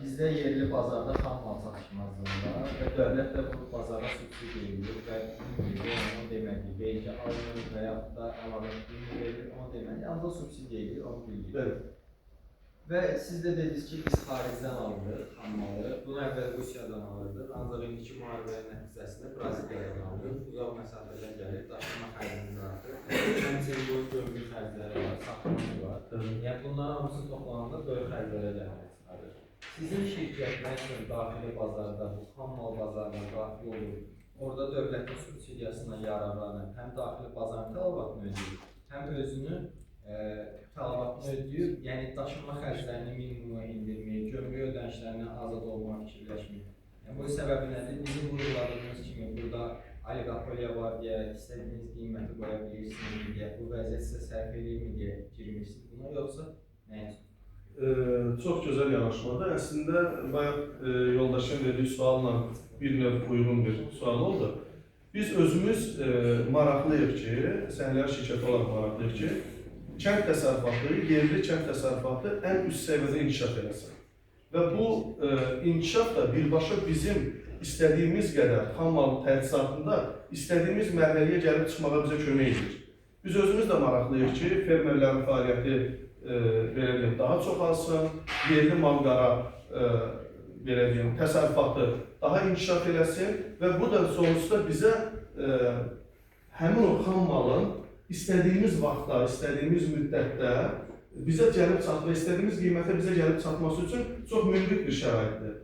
Bizdə yerli bazarda xam mal çatışmazlığı var və dövlət də bu bazara subsidiya edir və onu deməli, vergi alınır və yaxud da əlavə qiymət verilir, onu deməli, ancaq subsidiya edir, onu bilgirir. Evet. Və siz də dediniz ki, biz xaricdən alırıq xam malı, bunu əvvəl Rusiyadan alırdıq, ancaq indiki müharibənin nəticəsində Braziliyadan alırıq, uzaq məsafədən gəlir, daşıma xərcimiz artır, həmçinin bu gömrük xərcləri var, saxlaması var. Yəni bunların hamısı toplananda böyük xərclərə gəlir. Sizin şirkətlər üçün daxili bazarda, bu xam mal bazarına daxil olur, orada dövlətin subsidiyasından yararlanır, həm daxili bazarın tələbatını ödəyir, həm özünü tələbatını ödəyir, yəni daşınma xərclərini minimuma indirməyir, gömrük ödənişlərindən azad olmaq fikirləşmir. Yəni, bu səbəbi nədir? Bizim vurguladığımız kimi burada oliqopoliya var deyə, istədiyiniz qiyməti qoya bilirsiniz deyə, bu vəziyyət sizə sərf edirmi deyə girmişsiniz buna, yoxsa nə üçün? Çox gözəl yanaşmadır. Əslində, bayaq yoldaşın verdiyi sualla bir növ uyğun bir sual oldu. Biz özümüz maraqlıyıq ki, sənələr şirkəti olaraq maraqlıyıq ki, kənd təsərrüfatı, yerli kənd təsərrüfatı ən üst səviyyədə inkişaf eləsin. Və bu inkişaf da birbaşa bizim istədiyimiz qədər xam mal təchizatında istədiyimiz mərhələyə gəlib çıxmağa bizə kömək edir. Biz özümüz də maraqlıyıq ki, fermerlərin fəaliyyəti belə deyim, daha çox alsın, yerli mal-qara belə deyim, təsərrüfatı daha inkişaf eləsin və bu da sonuçta bizə həmin o xam malın istədiyimiz vaxtda, istədiyimiz müddətdə bizə gəlib çatma, istədiyimiz qiymətə bizə gəlib çatması üçün çox münbit bir şəraitdir.